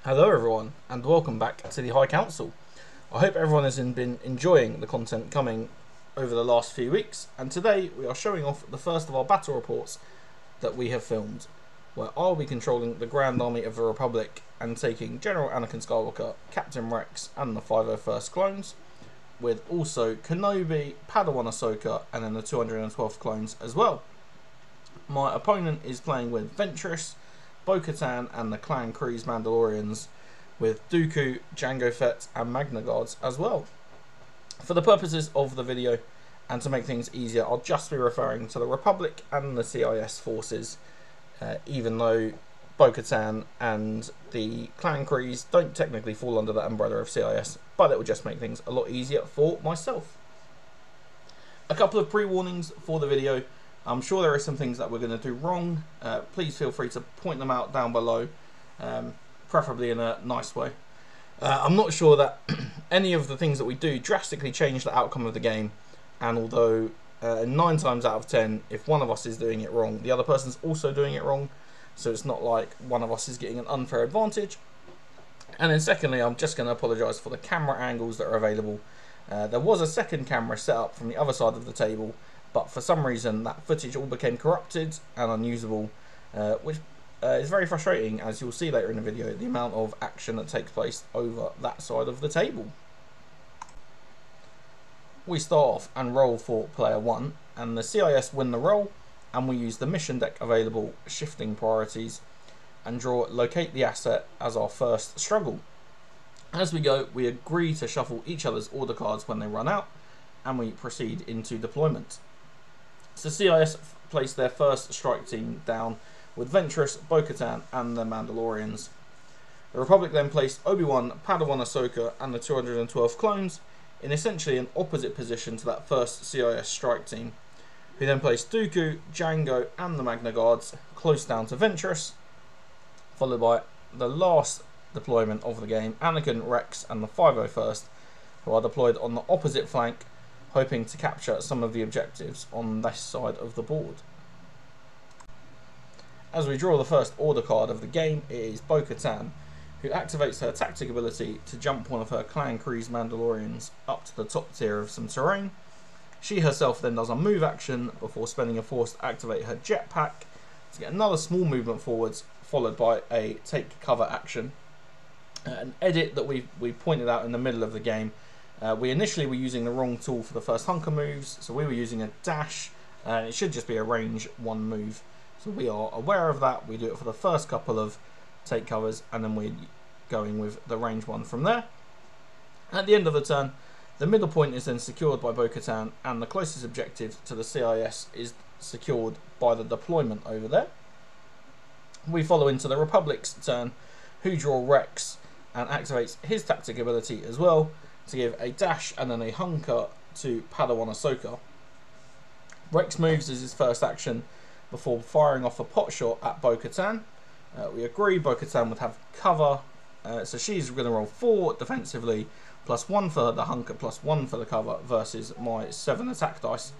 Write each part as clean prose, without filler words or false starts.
Hello everyone and welcome back to the High Council. I hope everyone has been enjoying the content coming over the last few weeks, and today we are showing off the first of our battle reports that we have filmed, where I'll be controlling the Grand Army of the Republic and taking General Anakin Skywalker, Captain Rex and the 501st clones, with also Kenobi, Padawan Ahsoka and then the 212th clones as well. My opponent is playing with Ventress, Bo-Katan and the Clan Kryze Mandalorians, with Dooku, Jango Fett and Magna Guards as well. For the purposes of the video and to make things easier, I'll just be referring to the Republic and the CIS forces, even though Bo-Katan and the Clan Kryze don't technically fall under the umbrella of CIS, but it will just make things a lot easier for myself. A couple of pre-warnings for the video. I'm sure there are some things that we're going to do wrong. Please feel free to point them out down below, preferably in a nice way. I'm not sure that any of the things that we do drastically change the outcome of the game, and although 9 times out of 10, if one of us is doing it wrong, the other person's also doing it wrong, so it's not like one of us is getting an unfair advantage. And then secondly, I'm just going to apologise for the camera angles that are available. There was a second camera set up from the other side of the table, but for some reason that footage all became corrupted and unusable, which is very frustrating, as you'll see later in the video, the amount of action that takes place over that side of the table. We start off and roll for player 1, and the CIS win the roll, and we use the mission deck available, shifting priorities, and draw locate the asset as our first struggle. As we go, we agree to shuffle each other's order cards when they run out, and we proceed into deployment. So CIS placed their first strike team down with Ventress, Bo-Katan and the Mandalorians. The Republic then placed Obi-Wan, Padawan Ahsoka and the 212 clones in essentially an opposite position to that first CIS strike team, who then placed Dooku, Jango and the Magna Guards close down to Ventress, followed by the last deployment of the game, Anakin, Rex and the 501st, who are deployed on the opposite flank, hoping to capture some of the objectives on this side of the board. As we draw the first order card of the game, it is Bo-Katan, who activates her tactic ability to jump one of her Clan Kryze Mandalorians up to the top tier of some terrain. She herself then does a move action before spending a force to activate her jetpack to get another small movement forwards, followed by a take cover action. An edit that we pointed out in the middle of the game. We initially were using the wrong tool for the first hunker moves, so we were using a dash, and it should just be a range 1 move. So we are aware of that. We do it for the first couple of take covers, and then we're going with the range 1 from there. At the end of the turn, the middle point is then secured by Bo-Katan, and the closest objective to the CIS is secured by the deployment over there. We follow into the Republic's turn, who draw Rex and activates his tactic ability as well, to give a dash and then a hunker to Padawan Ahsoka. Rex moves as his first action before firing off a pot shot at Bo-Katan. We agree Bo-Katan would have cover, so she's going to roll 4 defensively, +1 for the hunker, +1 for the cover, versus my 7 attack dice.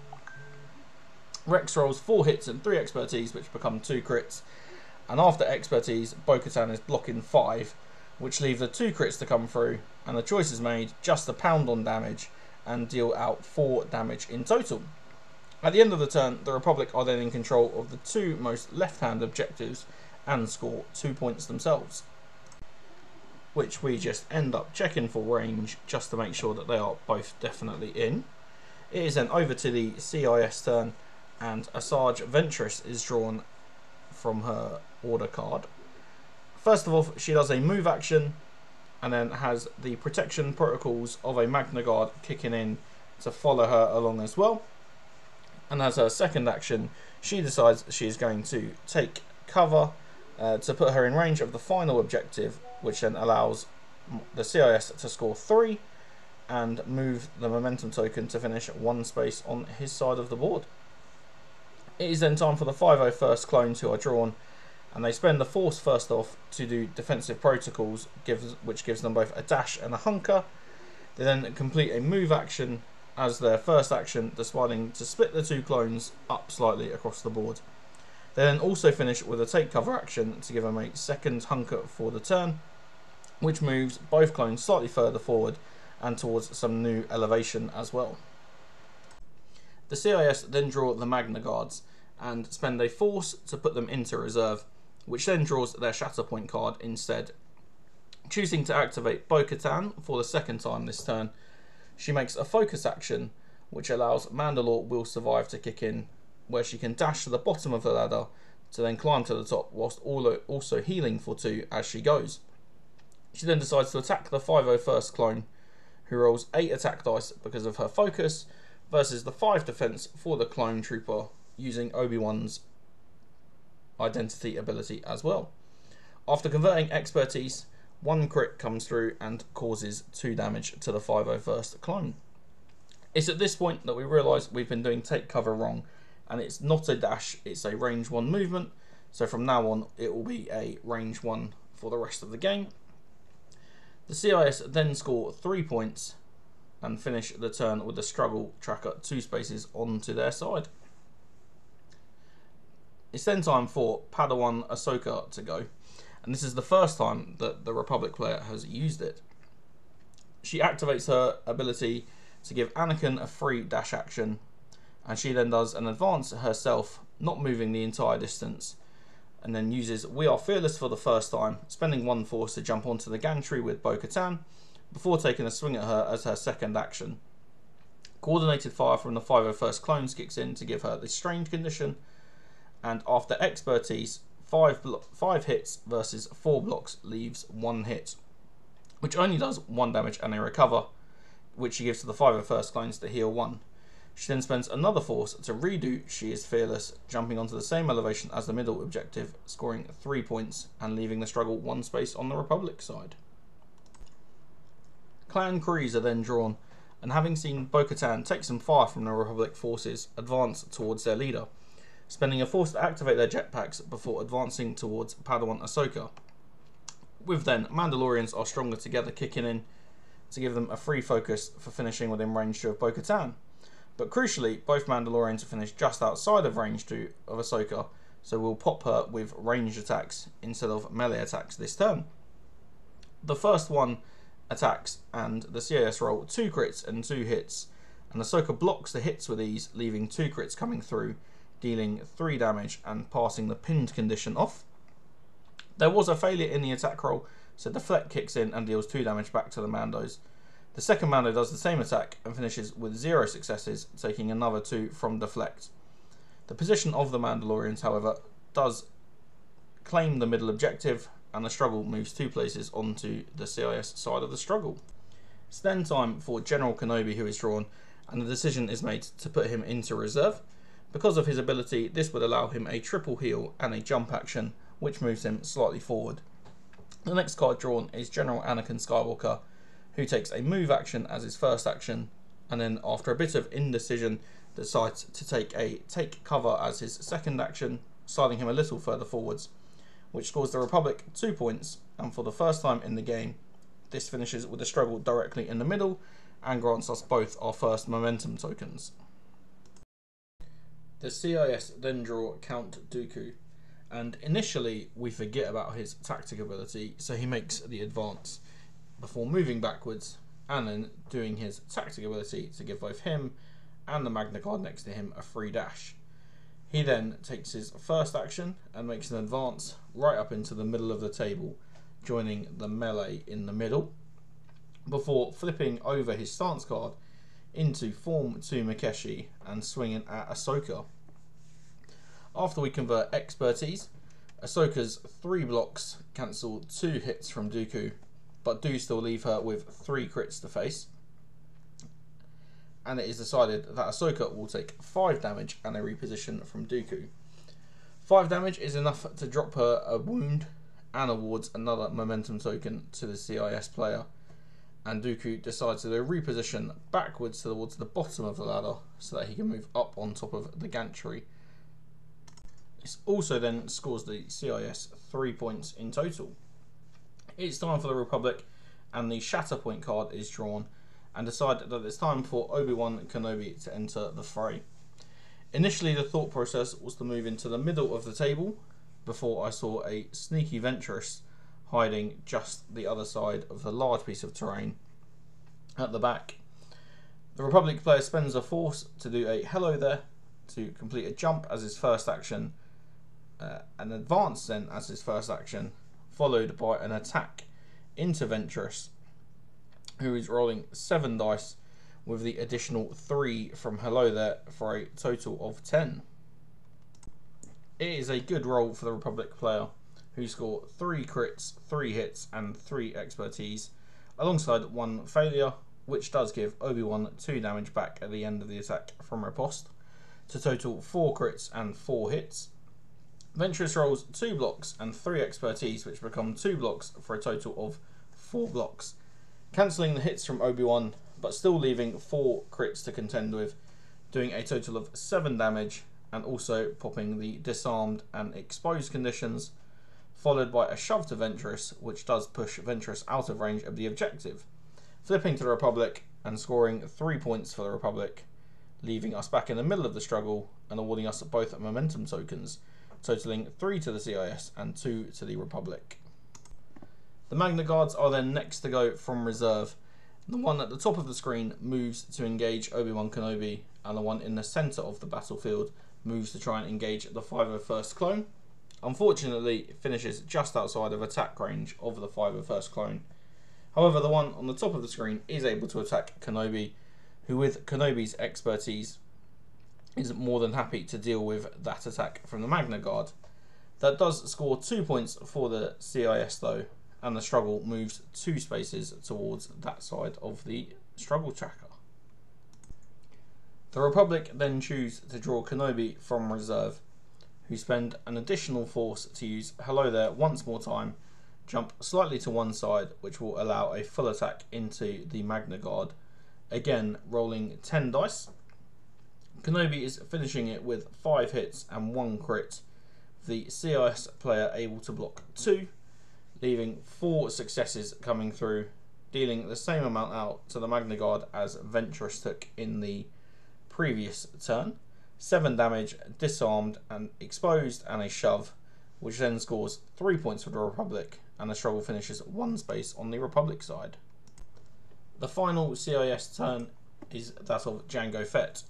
Rex rolls 4 hits and 3 expertise, which become 2 crits, and after expertise, Bo-Katan is blocking 5, which leave the 2 crits to come through, and the choice is made just to pound on damage and deal out 4 damage in total. At the end of the turn, the Republic are then in control of the 2 most left-hand objectives and score 2 points themselves, which we just end up checking for range just to make sure that they are both definitely in. It is then over to the CIS turn, and Asajj Ventress is drawn from her order card. First of all, she does a move action and then has the protection protocols of a Magna Guard kicking in to follow her along as well. And as her second action, she decides she is going to take cover to put her in range of the final objective, which then allows the CIS to score 3 and move the momentum token to finish 1 space on his side of the board. It is then time for the 501st clones, who are drawn, and they spend the force first off to do defensive protocols, which gives them both a dash and a hunker. They then complete a move action as their first action, deciding to split the 2 clones up slightly across the board. They then also finish with a take cover action to give them a second hunker for the turn, which moves both clones slightly further forward and towards some new elevation as well. The CIS then draw the Magna Guards and spend a force to put them into reserve, which then draws their Shatterpoint card instead. Choosing to activate Bo-Katan for the second time this turn, she makes a focus action which allows Mandalore Will Survive to kick in, where she can dash to the bottom of the ladder to then climb to the top whilst also healing for 2 as she goes. She then decides to attack the 501st clone, who rolls 8 attack dice because of her focus, versus the 5 defense for the clone trooper using Obi-Wan's identity ability as well. After converting expertise, 1 crit comes through and causes 2 damage to the 501st clone. It's at this point that we realise we've been doing take cover wrong, and it's not a dash, it's a range 1 movement, so from now on it will be a range 1 for the rest of the game. The CIS then score 3 points and finish the turn with the struggle tracker 2 spaces onto their side. It's then time for Padawan Ahsoka to go, and this is the first time that the Republic player has used it. She activates her ability to give Anakin a free dash action, and she then does an advance herself, not moving the entire distance, and then uses We Are Fearless for the first time, spending 1 force to jump onto the gantry with Bo-Katan, before taking a swing at her as her second action. Coordinated fire from the 501st clones kicks in to give her the strange condition, and after expertise, 5 hits versus 4 blocks leaves 1 hit, which only does 1 damage and a recover, which she gives to the 501st clones to heal 1. She then spends another force to redo She Is Fearless, jumping onto the same elevation as the middle objective, scoring 3 points and leaving the struggle 1 space on the Republic side. Clan Crees are then drawn, and having seen Bo-Katan take some fire from the Republic forces, advance towards their leader, spending a force to activate their jetpacks before advancing towards Padawan Ahsoka. With then, Mandalorians are stronger together kicking in to give them a free focus for finishing within range 2 of Bo-Katan. But crucially, both Mandalorians finish just outside of range 2 of Ahsoka, so we'll pop her with ranged attacks instead of melee attacks this turn. The first one attacks, and the CIS roll 2 crits and 2 hits, and Ahsoka blocks the hits with ease, leaving 2 crits coming through, dealing 3 damage and passing the pinned condition off. There was a failure in the attack roll, so Deflect kicks in and deals 2 damage back to the Mandos. The second Mando does the same attack and finishes with 0 successes, taking another 2 from Deflect. The position of the Mandalorians, however, does claim the middle objective, and the struggle moves 2 places onto the CIS side of the struggle. It's then time for General Kenobi, who is drawn, and the decision is made to put him into reserve. Because of his ability, this would allow him a triple heal and a jump action, which moves him slightly forward. The next card drawn is General Anakin Skywalker, who takes a move action as his first action, and then after a bit of indecision decides to take cover as his second action, sliding him a little further forwards, which scores the Republic 2 points, and for the first time in the game, this finishes with a struggle directly in the middle and grants us both our first momentum tokens. The CIS then draw Count Dooku, and initially we forget about his tactic ability, so he makes the advance before moving backwards and then doing his tactic ability to give both him and the Magna Guard next to him a free dash. He then takes his first action and makes an advance right up into the middle of the table, joining the melee in the middle, before flipping over his stance card into Form 2 Makeshi and swinging at Ahsoka. After we convert expertise, Ahsoka's 3 blocks cancel 2 hits from Dooku, but do still leave her with 3 crits to face. And it is decided that Ahsoka will take 5 damage and a reposition from Dooku. 5 damage is enough to drop her a wound and awards another momentum token to the CIS player, and Dooku decides to do a reposition backwards towards the bottom of the ladder so that he can move up on top of the gantry. This also then scores the CIS 3 points in total. It's time for the Republic, and the Shatterpoint card is drawn, and decide that it's time for Obi-Wan Kenobi to enter the fray. Initially, the thought process was to move into the middle of the table, before I saw a sneaky Ventress hiding just the other side of the large piece of terrain at the back. The Republic player spends a force to do a hello there to complete a jump as his first action, an advance then as his first action, followed by an attack into Ventress, who is rolling 7 dice with the additional 3 from hello there for a total of 10. It is a good roll for the Republic player, who score 3 crits, 3 hits and 3 expertise, alongside 1 failure, which does give Obi-Wan 2 damage back at the end of the attack from riposte, to total 4 crits and 4 hits. Ventress rolls 2 blocks and 3 expertise, which become 2 blocks for a total of 4 blocks, cancelling the hits from Obi-Wan, but still leaving 4 crits to contend with, doing a total of 7 damage, and also popping the disarmed and exposed conditions, followed by a shove to Ventress, which does push Ventress out of range of the objective, flipping to the Republic and scoring 3 points for the Republic, leaving us back in the middle of the struggle and awarding us both momentum tokens, totaling 3 to the CIS and 2 to the Republic. The Magna Guards are then next to go from reserve. The one at the top of the screen moves to engage Obi-Wan Kenobi, and the one in the centre of the battlefield moves to try and engage the 501st clone. Unfortunately, it finishes just outside of attack range of the 501st clone. However, the one on the top of the screen is able to attack Kenobi, who with Kenobi's expertise is more than happy to deal with that attack from the Magna Guard. That does score 2 points for the CIS though, and the struggle moves 2 spaces towards that side of the struggle tracker. The Republic then choose to draw Kenobi from reserve, who spend an additional force to use hello there once more time, jump slightly to one side, which will allow a full attack into the Magna Guard, again rolling 10 dice. Kenobi is finishing it with 5 hits and 1 crit, the CIS player able to block 2, leaving 4 successes coming through, dealing the same amount out to the Magna Guard as Ventress took in the previous turn. 7 damage, disarmed and exposed, and a shove, which then scores 3 points for the Republic, and the struggle finishes 1 space on the Republic side. The final CIS turn is that of Jango Fett,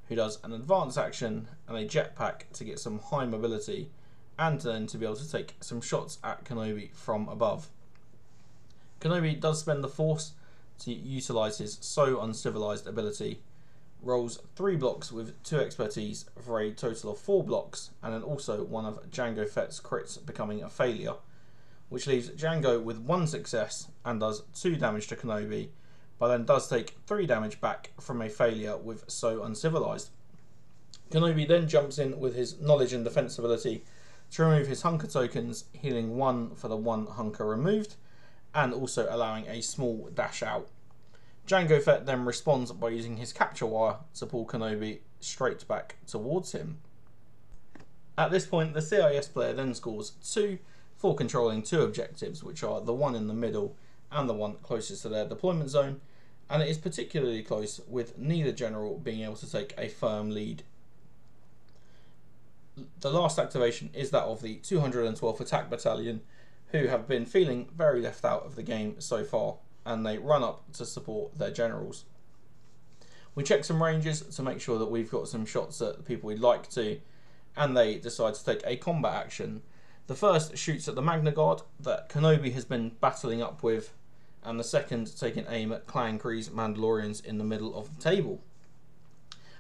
who does an advance action and a jetpack to get some high mobility, and then to be able to take some shots at Kenobi from above. Kenobi does spend the force to utilise his So Uncivilized ability, rolls 3 blocks with 2 expertise for a total of 4 blocks, and then also one of Jango Fett's crits becoming a failure, which leaves Jango with 1 success and does 2 damage to Kenobi, but then does take 3 damage back from a failure with So Uncivilized. Kenobi then jumps in with his knowledge and defense ability to remove his hunker tokens, healing 1 for the 1 hunker removed, and also allowing a small dash out. Jango Fett then responds by using his capture wire to pull Kenobi straight back towards him. At this point, the CIS player then scores 2 for controlling 2 objectives, which are the one in the middle and the one closest to their deployment zone, and it is particularly close with neither general being able to take a firm lead. The last activation is that of the 212th Attack Battalion, who have been feeling very left out of the game so far, and they run up to support their generals. We check some ranges to make sure that we've got some shots at the people we'd like to, and they decide to take a combat action. The first shoots at the Magna Guard that Kenobi has been battling up with, and the second taking aim at Clan Kree's Mandalorians in the middle of the table.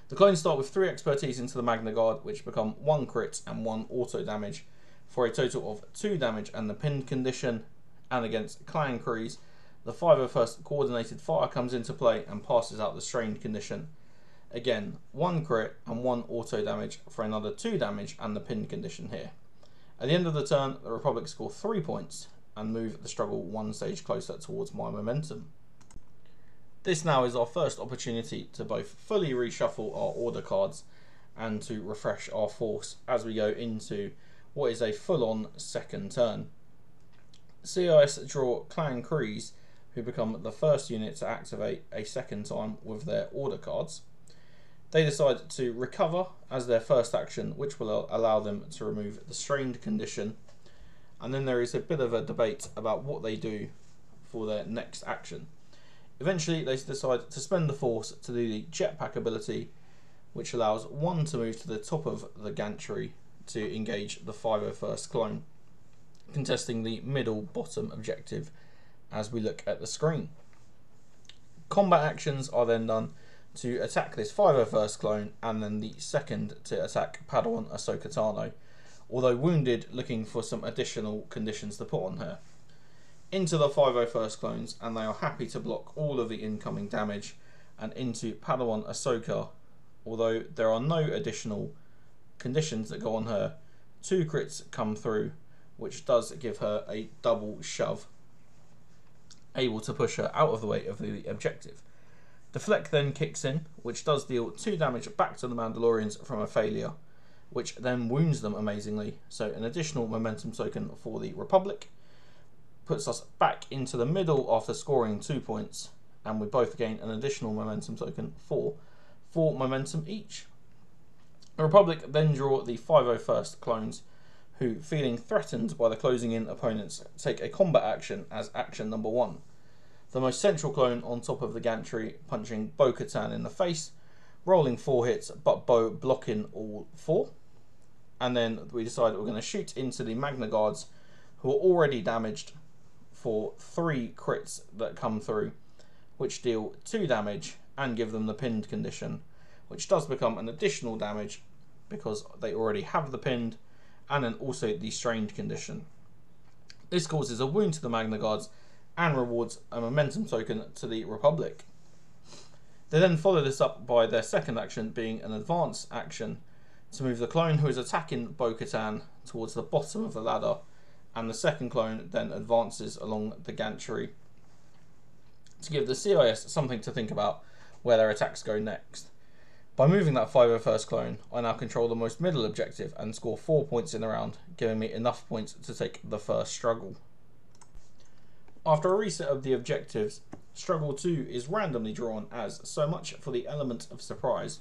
The clones start with 3 expertise into the Magna Guard, which become 1 crit and 1 auto damage, for a total of 2 damage and the pinned condition, and against Clan Kree's, the 501st coordinated fire comes into play and passes out the strained condition. Again, 1 crit and 1 auto damage for another 2 damage and the pinned condition here. At the end of the turn, the Republic score 3 points and move the struggle 1 stage closer towards my momentum. This now is our first opportunity to both fully reshuffle our order cards and to refresh our force as we go into what is a full-on second turn. CIS draw Clan Kree's, who become the first unit to activate a second time with their order cards. They decide to recover as their first action, which will allow them to remove the strained condition, and then there is a bit of a debate about what they do for their next action. Eventually they decide to spend the force to do the jetpack ability, which allows one to move to the top of the gantry to engage the 501st clone, contesting the middle bottom objective as we look at the screen. Combat actions are then done to attack this 501st clone, and then the second to attack Padawan Ahsoka Tano, although wounded, looking for some additional conditions to put on her. Into the 501st clones, and they are happy to block all of the incoming damage, and into Padawan Ahsoka, although there are no additional conditions that go on her. 2 crits come through, which does give her a double shove, able to push her out of the way of the objective. Deflect then kicks in, which does deal 2 damage back to the Mandalorians from a failure, which then wounds them amazingly, so an additional momentum token for the Republic. Puts us back into the middle after scoring 2 points, and we both gain an additional momentum token for 4 momentum each. The Republic then draw the 501st clones, who, feeling threatened by the closing in opponents, take a combat action as action number 1. The most central clone on top of the gantry punching Bo-Katan in the face, rolling 4 hits, but Bo blocking all 4. And then we decide we're going to shoot into the Magna Guards, who are already damaged, for 3 crits that come through, which deal 2 damage and give them the pinned condition, which does become an additional damage because they already have the pinned, and then also the strained condition. This causes a wound to the Magna Guards and rewards a momentum token to the Republic. They then follow this up by their second action being an advance action to move the clone who is attacking Bo-Katan towards the bottom of the ladder, and the second clone then advances along the gantry to give the CIS something to think about where their attacks go next. By moving that 501st clone, I now control the most middle objective and score 4 points in the round, giving me enough points to take the first struggle. After a reset of the objectives, struggle 2 is randomly drawn as so much for the element of surprise,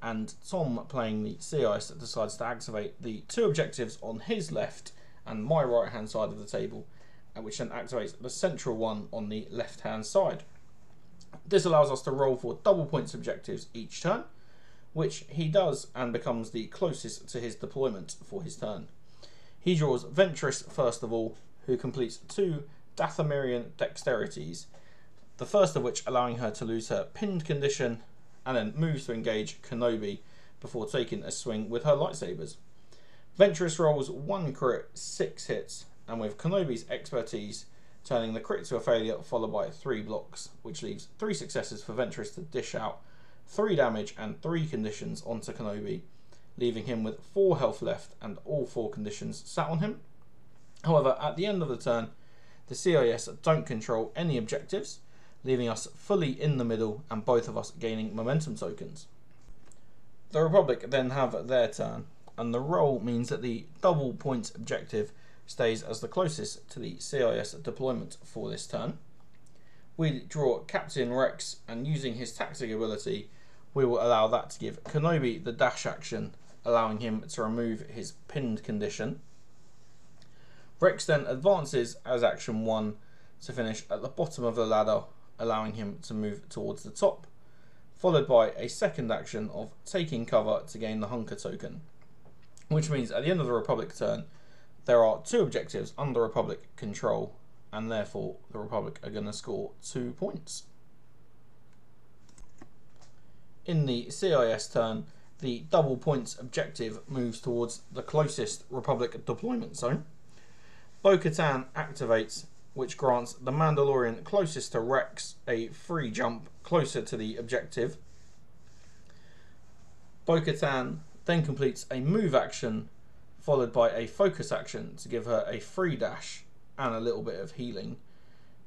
and Tom, playing the CIS, decides to activate the 2 objectives on his left and my right hand side of the table, which then activates the central one on the left hand side. This allows us to roll for double points objectives each turn, which he does and becomes the closest to his deployment for his turn. He draws Ventress first of all, who completes 2 Dathomirian dexterities, the first of which allowing her to lose her pinned condition, and then moves to engage Kenobi before taking a swing with her lightsabers. Ventress rolls 1 crit, 6 hits, and with Kenobi's expertise, turning the crit to a failure followed by 3 blocks, which leaves 3 successes for Ventress to dish out 3 damage and 3 conditions onto Kenobi, leaving him with 4 health left and all 4 conditions sat on him. However, at the end of the turn, the CIS don't control any objectives, leaving us fully in the middle and both of us gaining momentum tokens. The Republic then have their turn, and the roll means that the double points objective stays as the closest to the CIS deployment for this turn. We draw Captain Rex, and using his tactic ability, we will allow that to give Kenobi the dash action, allowing him to remove his pinned condition. Rex then advances as action 1 to finish at the bottom of the ladder, allowing him to move towards the top, followed by a second action of taking cover to gain the hunker token, which means at the end of the Republic turn, there are 2 objectives under Republic control, and therefore the Republic are going to score 2 points. In the CIS turn, the double points objective moves towards the closest Republic deployment zone. Bo-Katan activates, which grants the Mandalorian closest to Rex a free jump closer to the objective. Bo-Katan then completes a move action followed by a focus action to give her a free dash and a little bit of healing.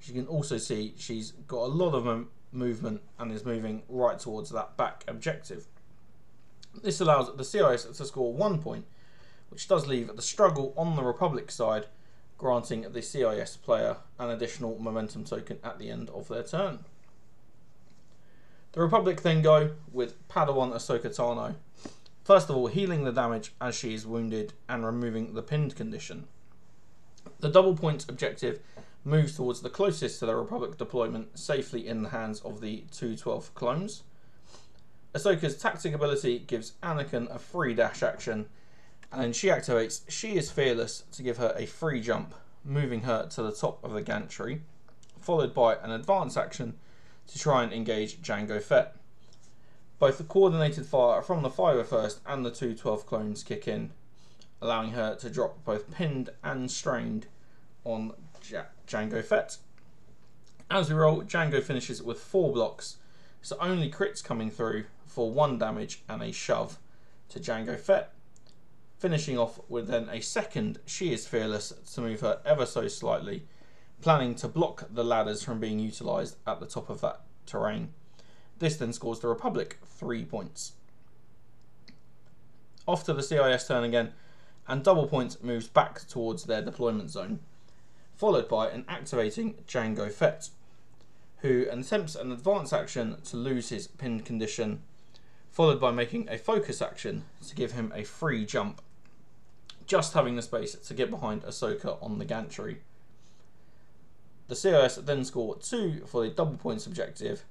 As you can also see, she's got a lot of movement and is moving right towards that back objective. This allows the CIS to score 1 point, which does leave the struggle on the Republic side, granting the CIS player an additional momentum token at the end of their turn. The Republic then go with Padawan Ahsoka Tano, first of all healing the damage as she is wounded and removing the pinned condition. The double point objective moves towards the closest to the Republic deployment, safely in the hands of the 212 clones. Ahsoka's tactic ability gives Anakin a free dash action, and then she activates She is Fearless to give her a free jump, moving her to the top of the gantry, followed by an advance action to try and engage Jango Fett. Both the coordinated fire from the 501st and the 212 clones kick in, allowing her to drop both pinned and strained on Jango Fett. As we roll, Jango finishes with 4 blocks, so only crits coming through for 1 damage and a shove to Jango Fett, finishing off with then a second She is Fearless to move her ever so slightly, planning to block the ladders from being utilised at the top of that terrain. This then scores the Republic 3 points. Off to the CIS turn again, and double point moves back towards their deployment zone, followed by an activating Jango Fett, who attempts an advance action to lose his pinned condition, followed by making a focus action to give him a free jump, just having the space to get behind Ahsoka on the gantry. The CIS then score 2 for the double points objective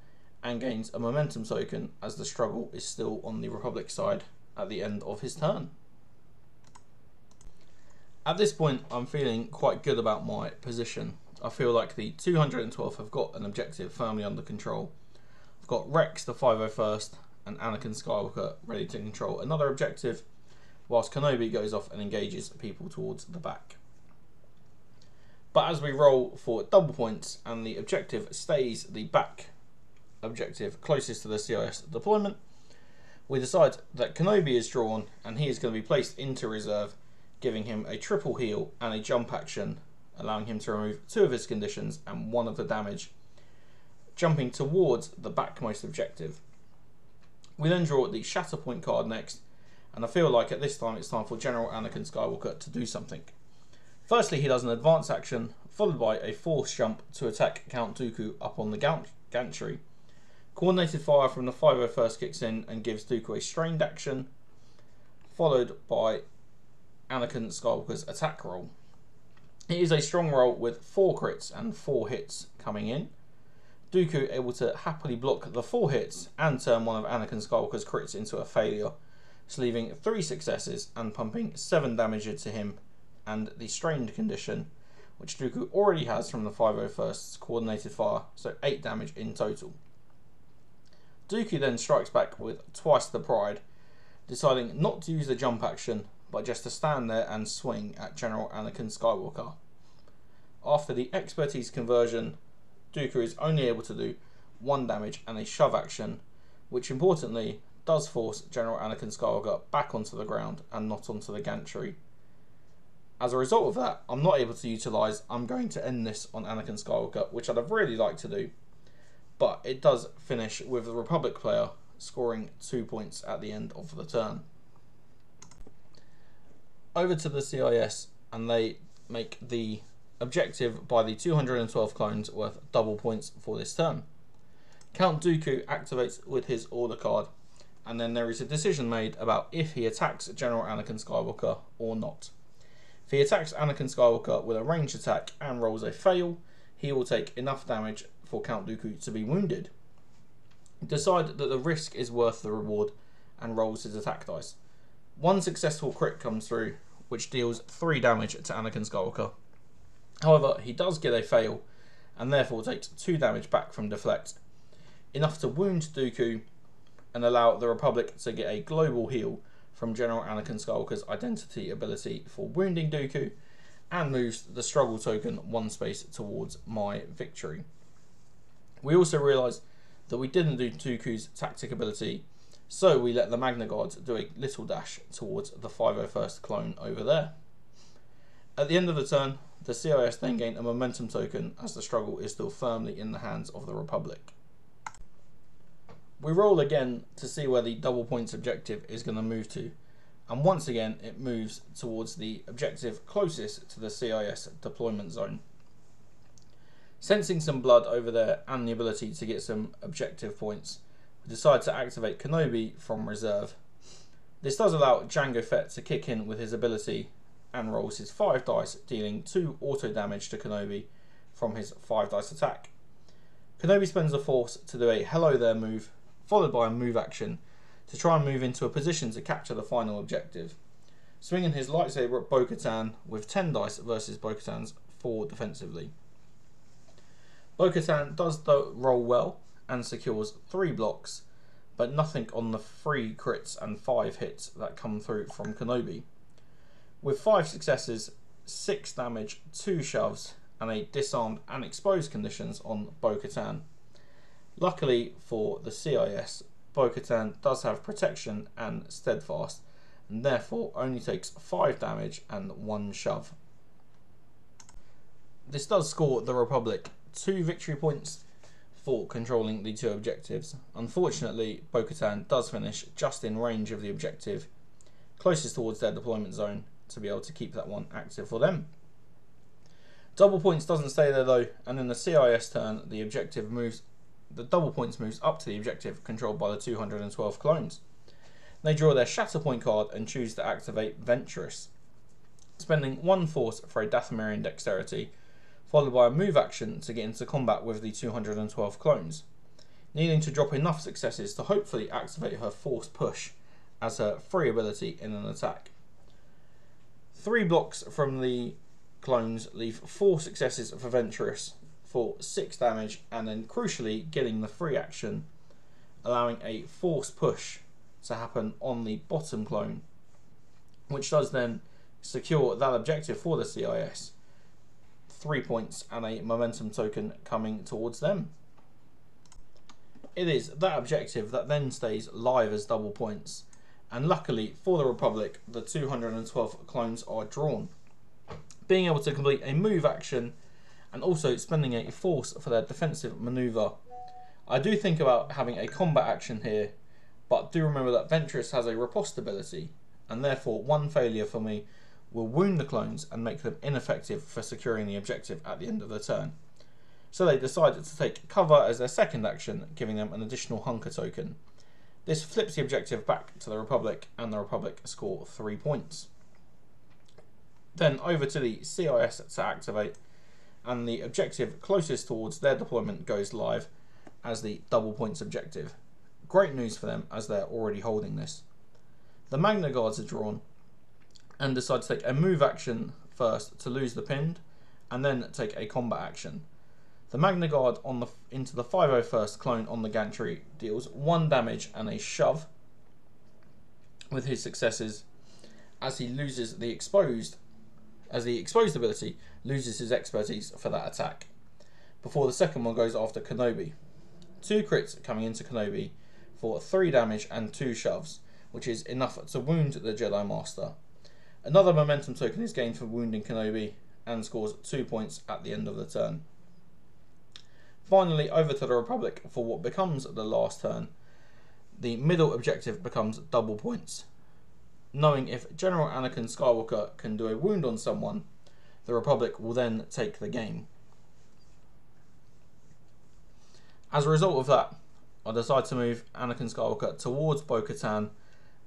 and gains a momentum token as the struggle is still on the Republic side at the end of his turn. At this point, I'm feeling quite good about my position. I feel like the 212 have got an objective firmly under control. I've got Rex, the 501st, and Anakin Skywalker ready to control another objective, whilst Kenobi goes off and engages people towards the back. But as we roll for double points and the objective stays the back objective closest to the CIS deployment, we decide that Kenobi is drawn and he is going to be placed into reserve, giving him a triple heal and a jump action, allowing him to remove 2 of his conditions and 1 of the damage, jumping towards the backmost objective. We then draw the Shatterpoint card next, and I feel like at this time it's time for General Anakin Skywalker to do something. Firstly, he does an advance action, followed by a force jump to attack Count Dooku up on the gantry. Coordinated fire from the 501st kicks in and gives Dooku a strained action, followed by Anakin Skywalker's attack roll. It is a strong roll with 4 crits and 4 hits coming in. Dooku able to happily block the 4 hits and turn one of Anakin Skywalker's crits into a failure, leaving 3 successes and pumping 7 damage into him and the strained condition, which Dooku already has from the 501st's coordinated fire, so 8 damage in total. Dooku then strikes back with twice the pride, deciding not to use the jump action, but just to stand there and swing at General Anakin Skywalker. After the expertise conversion, Dooku is only able to do 1 damage and a shove action, which importantly does force General Anakin Skywalker back onto the ground and not onto the gantry. As a result of that, I'm not able to utilise I'm going to end this on Anakin Skywalker, which I'd have really liked to do, but it does finish with the Republic player scoring 2 points at the end of the turn. Over to the CIS, and they make the objective by the 212 clones worth double points for this turn. Count Dooku activates with his order card, and then there is a decision made about if he attacks General Anakin Skywalker or not. If he attacks Anakin Skywalker with a ranged attack and rolls a fail, he will take enough damage for Count Dooku to be wounded. Decide that the risk is worth the reward and rolls his attack dice. 1 successful crit comes through, which deals 3 damage to Anakin Skywalker. However, he does get a fail, and therefore takes 2 damage back from deflect, enough to wound Dooku and allow the Republic to get a global heal from General Anakin Skywalker's identity ability for wounding Dooku, and moves the struggle token 1 space towards my victory. We also realise that we didn't do Dooku's tactic ability, so we let the Magna Guards do a little dash towards the 501st clone over there. At the end of the turn, the CIS then gain a momentum token as the struggle is still firmly in the hands of the Republic. We roll again to see where the double points objective is going to move to, and once again it moves towards the objective closest to the CIS deployment zone. Sensing some blood over there and the ability to get some objective points, we decide to activate Kenobi from reserve. This does allow Jango Fett to kick in with his ability and rolls his 5 dice, dealing 2 auto damage to Kenobi from his 5 dice attack. Kenobi spends the Force to do a hello there move, followed by a move action to try and move into a position to capture the final objective, swinging his lightsaber at Bo-Katan with 10 dice versus Bo-Katan's 4 defensively. Bo-Katan does roll well and secures 3 blocks, but nothing on the 3 crits and 5 hits that come through from Kenobi. With 5 successes, 6 damage, 2 shoves, and a disarmed and exposed conditions on Bo-Katan. Luckily for the CIS, Bo-Katan does have protection and steadfast, and therefore only takes 5 damage and 1 shove. This does score the Republic 2 victory points for controlling the 2 objectives. Unfortunately, Bo-Katan does finish just in range of the objective, closest towards their deployment zone, to be able to keep that one active for them. Double points doesn't stay there though, and in the CIS turn, the double points moves up to the objective controlled by the 212 clones. They draw their Shatterpoint card and choose to activate Ventress, spending 1 force for a Dathomirian dexterity, followed by a move action to get into combat with the 212 clones, needing to drop enough successes to hopefully activate her Force Push as her free ability in an attack. 3 blocks from the clones leave 4 successes for Ventress for 6 damage, and then crucially getting the free action, allowing a Force Push to happen on the bottom clone, which does then secure that objective for the CIS. 3 points and a momentum token coming towards them. It is that objective that then stays live as double points, and luckily for the Republic, the 212 clones are drawn, being able to complete a move action and also spending a force for their defensive maneuver. I do think about having a combat action here, but do remember that Ventress has a riposte ability, and therefore 1 failure for me will wound the clones and make them ineffective for securing the objective at the end of the turn. So they decided to take cover as their second action, giving them an additional hunker token. This flips the objective back to the Republic, and the Republic score 3 points. Then over to the CIS to activate, and the objective closest towards their deployment goes live as the double points objective. Great news for them as they're already holding this. The Magna Guards are drawn and decide to take a move action first to lose the pinned, and then take a combat action. The Magna Guard into the 501st clone on the gantry deals 1 damage and a shove with his successes, as he loses the exposed ability loses his expertise for that attack, before the second one goes after Kenobi. 2 crits coming into Kenobi for 3 damage and 2 shoves, which is enough to wound the Jedi Master. Another momentum token is gained for wounding Kenobi, and scores 2 points at the end of the turn. Finally, over to the Republic for what becomes the last turn. The middle objective becomes double points. Knowing if General Anakin Skywalker can do a wound on someone, the Republic will then take the game. As a result of that, I decide to move Anakin Skywalker towards Bo-Katan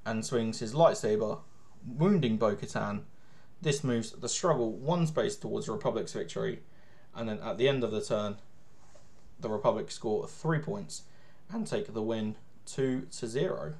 and swings his lightsaber, wounding Bo-Katan. This moves the struggle 1 space towards Republic's victory, and then at the end of the turn, the Republic score 3 points and take the win 2-0.